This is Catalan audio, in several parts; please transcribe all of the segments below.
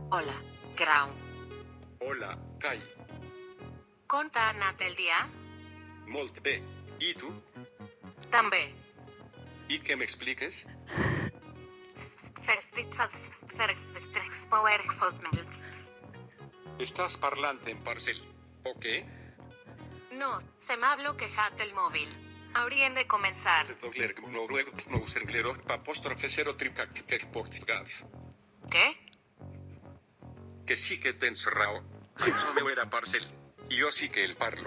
Hola, Grau. Hola, Kai. Com t'ha anat el dia? Molt bé. I tu? També. I què m'expliques? Estàs parlant en parcel, o què? No, se m'ha bloquejat el mòbil. Hauríem de començar. Què? Que sí que tens raó. Això meu era parcel. Jo sí que el parlo.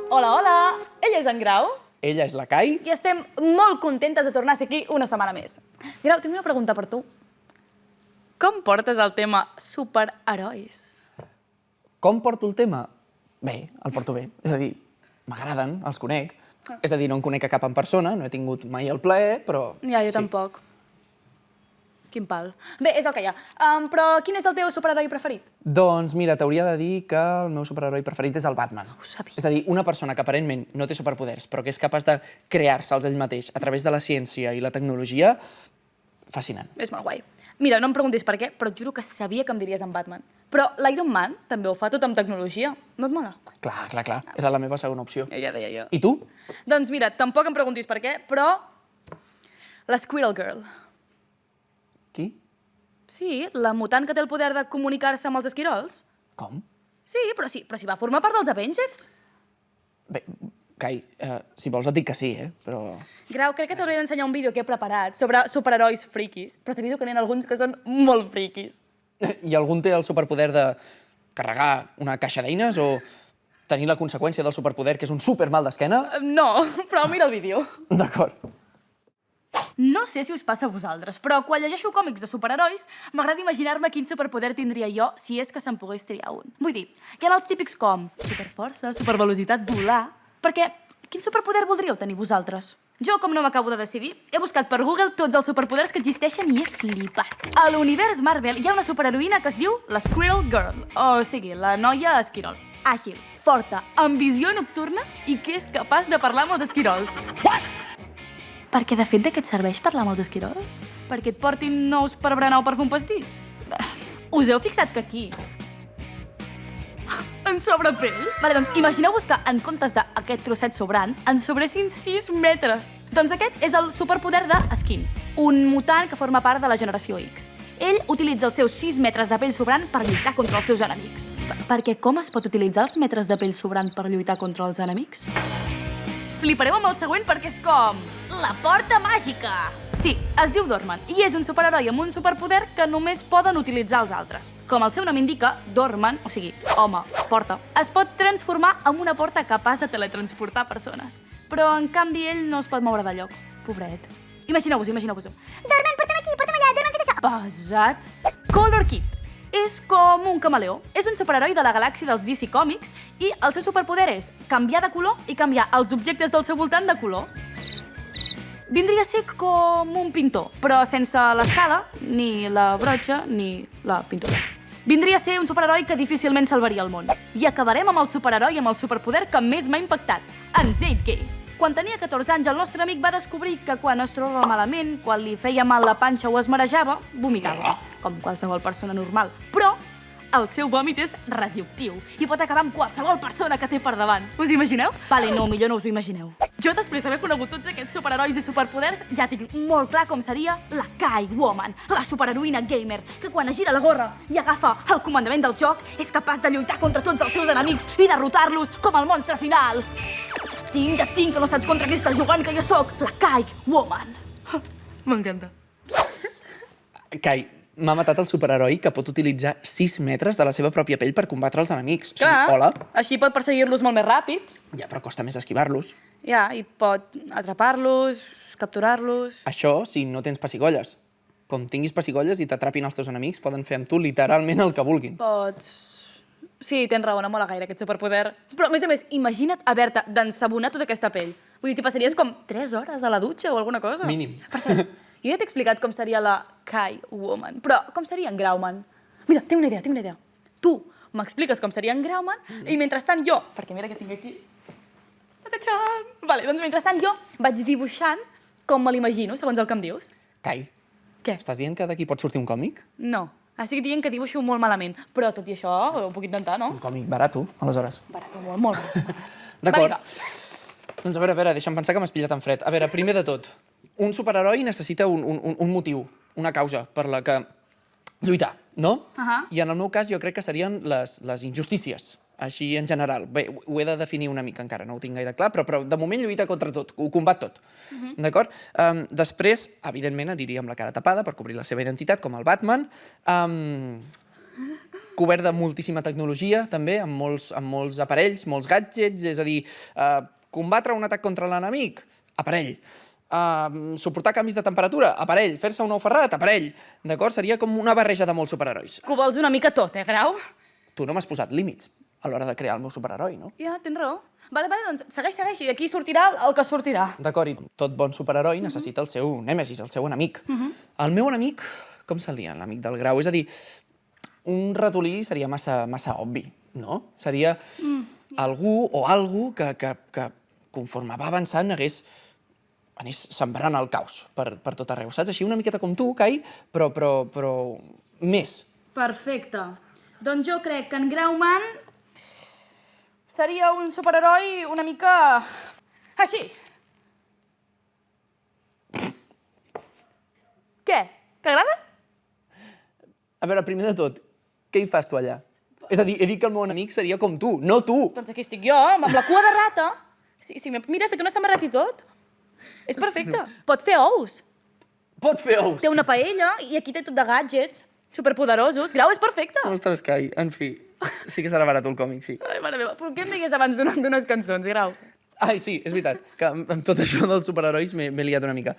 Hola, hola! Ella és en Grau Ella és la Kai. i estem molt contentes de tornar a ser aquí una setmana més. Grau, tinc una pregunta per tu. Com portes el tema superherois? Com porto el tema? Bé, el porto bé. És a dir, m'agraden, els conec. És a dir, no en conec a cap en persona, no he tingut mai el plaer, però... Ja, jo tampoc. Quin pal. Bé, és el que hi ha. Però quin és el teu superheroi preferit? Doncs mira, t'hauria de dir que el meu superheroi preferit és el Batman. Ho sabia. És a dir, una persona que aparentment no té superpoders, però que és capaç de crear-se'ls ell mateix a través de la ciència i la tecnologia, fascinant. És molt guai. Mira, no em preguntis per què, però et juro que sabia que em diries en Batman. Però l'Iron Man també ho fa tot amb tecnologia. No et mola? Clar. Era la meva segona opció. Ja deia jo. I tu? Doncs mira, tampoc em preguntis per què, però... la Squirrel Girl. Qui? Sí, la mutant que té el poder de comunicar-se amb els esquirols. Com? Sí, però si va formar part dels Avengers. Bé, Kai, si vols et dic que sí, però... Grau, crec que t'hauré d'ensenyar un vídeo que he preparat sobre superherois friquis, però t'aviso que n'hi ha alguns que són molt friquis. I algun té el superpoder de carregar una caixa d'eines o tenir la conseqüència del superpoder, que és un supermal d'esquena? No, però mira el vídeo. D'acord. No sé si us passa a vosaltres, però quan llegeixo còmics de superherois m'agrada imaginar-me quin superpoder tindria jo si és que se'n pogués triar un. Vull dir, hi ha els típics com superforça, supervelocitat, volar... Perquè quin superpoder voldríeu tenir vosaltres? Jo, com no m'acabo de decidir, he buscat per Google tots els superpoders que existeixen i he flipat. A l'univers Marvel hi ha una superheroïna que es diu la Squirrel Girl, o sigui, la noia esquirol. Àgil, forta, amb visió nocturna i que és capaç de parlar amb els esquirols. What? Perquè de fet de què et serveix parlar amb els esquirols? Perquè et portin nous per berenar o per fer un pastís? Us heu fixat que aquí en sobre pell? Vale, doncs imagineu-vos que en comptes d'aquest trosset sobrant en sobressin 6 metres. Doncs aquest és el superpoder de Skin, un mutant que forma part de la generació X. Ell utilitza els seus 6 metres de pell sobrant per lluitar contra els seus enemics. Perquè com es pot utilitzar els metres de pell sobrant per lluitar contra els enemics? Flipareu amb el següent perquè és com... la porta màgica! Sí, es diu Dorman, i és un superheroi amb un superpoder que només poden utilitzar els altres. Com el seu nom indica, Dorman, o sigui, home, porta, es pot transformar en una porta capaç de teletransportar persones. Però, en canvi, ell no es pot moure de lloc. Pobret. Imagineu-vos-ho. Dorman, porta'm aquí, porta'm allà, Dorman, fes això! Pesats. Color Kid. És com un camaleó. És un superheroi de la galàxia dels DC Comics i el seu superpoder és canviar de color i canviar els objectes del seu voltant de color. Vindria a ser com un pintor, però sense l'escala, ni la broxa, ni la pintura. Vindria a ser un superheroi que difícilment salvaria el món. I acabarem amb el superheroi amb el superpoder que més m'ha impactat, en Zeitgeist. Quan tenia 14 anys, el nostre amic va descobrir que quan es trobava malament, quan li feia mal la panxa o es marejava, vomitava, com qualsevol persona normal. Però el seu vòmit és radioactiu i pot acabar amb qualsevol persona que té per davant. Us imagineu? Vale, no, millor no us ho imagineu. Jo, després d'haver conegut tots aquests superherois i superpoders, ja tinc molt clar com seria la Kai Woman, la superheroïna gamer, que quan es gira la gorra i agafa el comandament del joc, és capaç de lluitar contra tots els seus enemics i derrotar-los com el monstre final. Ja tinc, que no saps contra qui estàs jugant, que jo sóc la Kai Woman. M'encanta. Kai, m'ha matat el superheroi que pot utilitzar 6 metres de la seva pròpia pell per combatre els enemics. O sigui, Clar, hola. així pot perseguir-los molt més ràpid. Ja, però costa més esquivar-los. Ja, i pot atrapar-los, capturar-los... Això si no tens pessigolles. Com tinguis pessigolles i t'atrapin els teus enemics, poden fer amb tu literalment el que vulguin. Pots... Sí, tens raó, no mola gaire aquest superpoder. Però, a més, imagina't haver-te d'ensabonar tota aquesta pell. Vull dir, t'hi passaries com 3 hores a la dutxa o alguna cosa. Mínim. Per cert, Jo ja t'he explicat com seria la Kai Woman, però com seria en Grauman? Mira, tinc una idea. Tu m'expliques com seria en Grauman i mentrestant jo, perquè mira que tinc aquí... Vale, doncs mentrestant jo vaig dibuixant com me l'imagino, segons el que em dius. Kai, Què? estàs dient que d'aquí pot sortir un còmic? No, estic dient que dibuixo molt malament, però tot i això ho puc intentar, no? Un còmic barat, aleshores. Barato, molt barat. D'acord. Vinga. Doncs a veure, deixa'm pensar que m'has pillat en fred. A veure, primer de tot, un superheroi necessita un motiu, una causa per la que lluitar, no? I en el meu cas jo crec que serien les injustícies, així en general. Bé, ho he de definir una mica encara, no ho tinc gaire clar, però de moment lluita contra tot, ho combat tot. D'acord? Després, evidentment, aniria amb la cara tapada per cobrir la seva identitat, com el Batman. Cobert de moltíssima tecnologia, també, amb molts aparells, molts gadgets, és a dir, combatre un atac contra l'enemic, aparell. Suportar canvis de temperatura, aparell. Fer-se un ou ferrat, aparell. D'acord? Seria com una barreja de molts superherois. Que ho vols una mica tot, Grau? Tu no m'has posat límits a l'hora de crear el meu superheroi, no? Ja, tens raó. Vale, doncs segueix, i aquí sortirà el que sortirà. D'acord, i tot bon superheroi necessita el seu nèmesis, el seu enemic. El meu enemic, com seria l'enemic del Grau? És a dir, un ratolí seria massa obvi, no? Seria algú o algú que conforme va avançant anés sembrant el caos per tot arreu, saps? Així una miqueta com tu, Kai, però més. Perfecte. Doncs jo crec que en Grauman seria un superheroi una mica... així. Què? T'agrada? A veure, primer de tot, què hi fas tu allà? És a dir, he dit que el meu enemic seria com tu, no tu! Doncs aquí estic jo, amb la cua de rata. Mira, he fet una samarreta i tot. És perfecte. Pot fer ous. Pot fer ous! Té una paella i aquí té tot de gadgets superpoderosos. Grau, és perfecte. Ostres, Kai, en fi. Sí que serà barat el còmic, sí. Ai, mare meva, però què em digues abans d'unes cançons, Grau? Ai, sí, és veritat, que amb tot això dels superherois m'he liat una mica.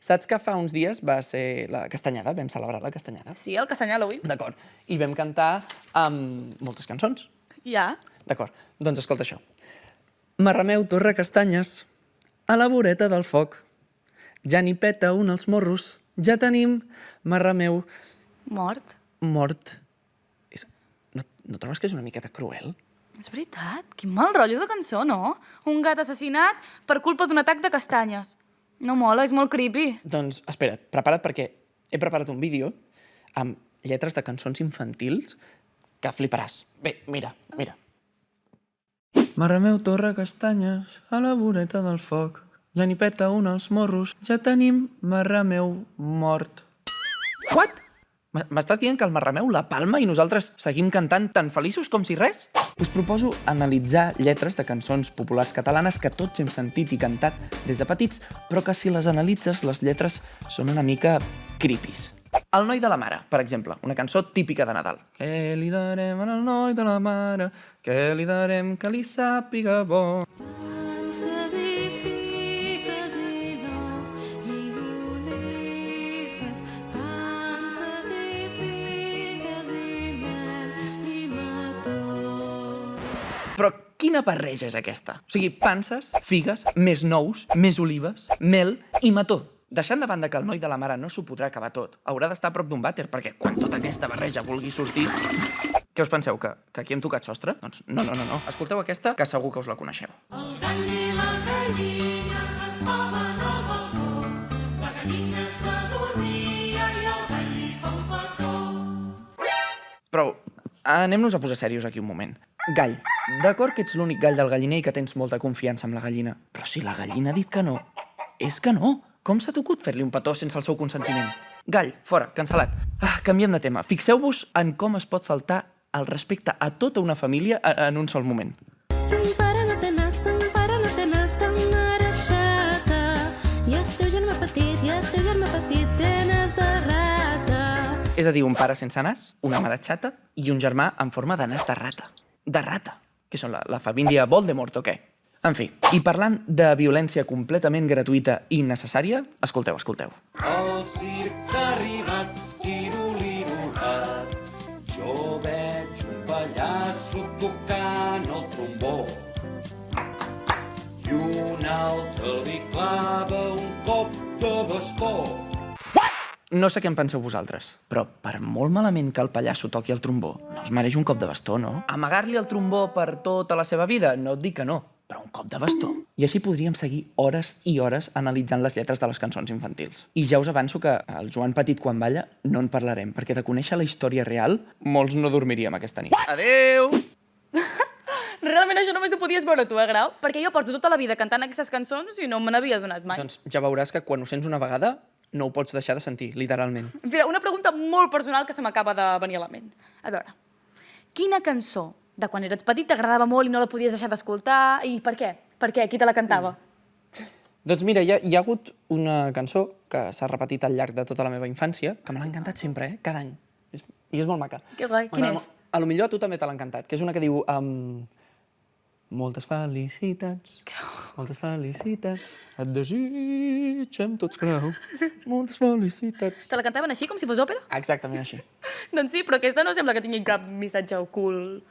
Saps que fa uns dies va ser la Castanyada, vam celebrar la Castanyada? Sí, el Castanyà Halloween. D'acord. I vam cantar moltes cançons. Ja. D'acord. Doncs escolta això. Marrameu torra castanyes a la voreta del foc. Ja n'hi peta un als morros. Ja tenim Marrameu Mort. mort. No trobes que és una miqueta cruel? És veritat, quin mal rotllo de cançó, no? Un gat assassinat per culpa d'un atac de castanyes. No mola, és molt creepy. Doncs espera't, prepara't perquè he preparat un vídeo amb lletres de cançons infantils que fliparàs. Bé, mira. Marrameu torra castanyes a la voreta del foc. Ja n'hi peta un als morros. Ja tenim Marrameu mort. What? M'estàs dient que el Marrameu la palma i nosaltres seguim cantant tan feliços com si res? Us proposo analitzar lletres de cançons populars catalanes que tots hem sentit i cantat des de petits, però que si les analitzes, les lletres són una mica creepies. El noi de la mare, per exemple, una cançó típica de Nadal. Què li darem al noi de la mare? Què li darem que li sàpiga bo? Panses i figues i nous i olives, panses i figues i mel i mató. Però quina barreja és aquesta? O sigui, panses, figues, més nous, més olives, mel i mató. Deixant de banda que el noi de la mare no s'ho podrà acabar tot, haurà d'estar a prop d'un vàter, perquè quan tota aquesta barreja vulgui sortir... Què us penseu, que aquí hem tocat sostre? Doncs no. Escolteu aquesta, que segur que us la coneixeu. El gall i la gallina estaven al balcó, la gallina s'adormia i el gall li fa un petó. Però anem-nos a posar serios aquí un moment. Gall. D'acord que ets l'únic gall del galliner i que tens molta confiança amb la gallina, però si la gallina ha dit que no, és que no. Com s'ha tocut fer-li un petó sense el seu consentiment? Gall, fora, cancel·lat. Canviem de tema. Fixeu-vos en com es pot faltar el respecte a tota una família en un sol moment. Ton pare no té nas, ton pare no té nas, ton mare xata. I el teu germà petit té nas de rata. És a dir, un pare sense nas, una mare xata i un germà en forma de nas de rata. De rata. Que són la família Voldemort o què? En fi, i parlant de violència completament gratuïta i innecessària, escolteu. El circ ha arribat, tirolirolat. Jo veig un pallasso tocant el trombó i un altre li clava un cop de bastó. trombó. No sé què en penseu vosaltres, però per molt malament que el pallasso toqui el trombó, no es mereix un cop de bastó, no? Amagar-li el trombó per tota la seva vida? No et dic que no, però un cop de bastó. I així podríem seguir hores i hores analitzant les lletres de les cançons infantils. I ja us avanço que el Joan Petit quan balla no en parlarem, perquè de conèixer la història real, molts no dormiríem aquesta nit. Adeu! Realment això només ho podies veure tu, Grau? Perquè jo porto tota la vida cantant aquestes cançons i no me n'havia donat mai. Doncs ja veuràs que quan ho sents una vegada no ho pots deixar de sentir, literalment. Mira, una pregunta molt personal que se m'acaba de venir a la ment. A veure, quina cançó de quan eres petit t'agradava molt i no la podies deixar d'escoltar? I per què? Per què? Qui te la cantava? Doncs mira, hi ha hagut una cançó que s'ha repetit al llarg de tota la meva infància, que me l'ha encantat sempre, cada any. I és molt maca. Que guai. Quina és? A lo millor a tu també te l'ha encantat, que és una que diu... Moltes felicitats, moltes felicitats, et desitgem tots grau, moltes felicitats. Te la cantaven així, com si fos òpera? Exactament així. Doncs sí, però aquesta no sembla que tingui cap missatge ocult.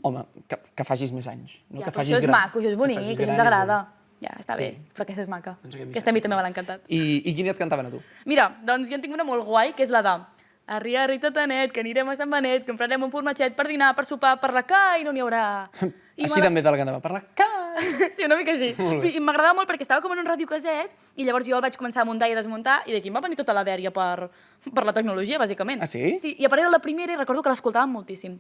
Home, que facis més anys. No? Ja, Que però facis això és gran. maco, això és bonic, Que facis això ens gran és agrada. bonic. Ja, està bé, però aquesta és maca. Doncs aquest Aquesta a mi també me l'ha encantat. I quina et cantaven a tu? Mira, doncs jo en tinc una molt guai, que és la de Arri, arri, tatanet, que anirem a Sant Benet, que comprarem un formatget per dinar, per sopar, per la ca i no n'hi haurà. Així també te la cantava, per la ca. Sí, una mica així. I m'agradava molt perquè estava com en un radiocaset i llavors jo el vaig començar a muntar i a desmuntar i d'aquí em va venir tota la dèria per la tecnologia, bàsicament. Ah, sí? Sí, i a part era la primera i recordo que l'escoltàvem moltíssim.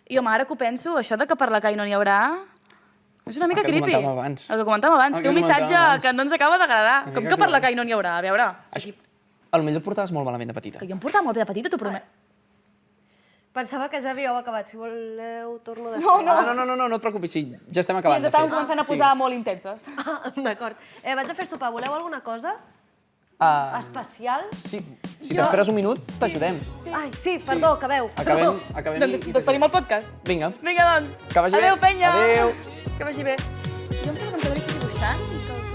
I home, ara que ho penso, això de que per la ca i no n'hi haurà... És una mica El que creepy. comentàvem abans. El que comentàvem abans. El Té que un missatge comentàvem abans. que no ens acaba d'agradar. Una Com mica que per la creepy. ca i no n'hi haurà? A veure... A lo millor et portaves molt malament de petita. Que jo em portava molt bé de petita, t'ho promet. Pensava que ja havíeu acabat. Si voleu, torno després. No et preocupis, sí, ja estem I acabant ens de fer. estàvem començant a posar molt intenses. Ah, d'acord. Vaig a fer sopar. Voleu alguna cosa especial? Sí, si t'esperes un minut, t'ajudem. Ai, sí, perdó, acabeu. Acabem Doncs despedim el podcast. Vinga. Vinga, doncs. Que vagi bé. Adéu, penya. Adéu. Que vagi bé. Jo em sembla que em quedaré aquí dibuixant i que els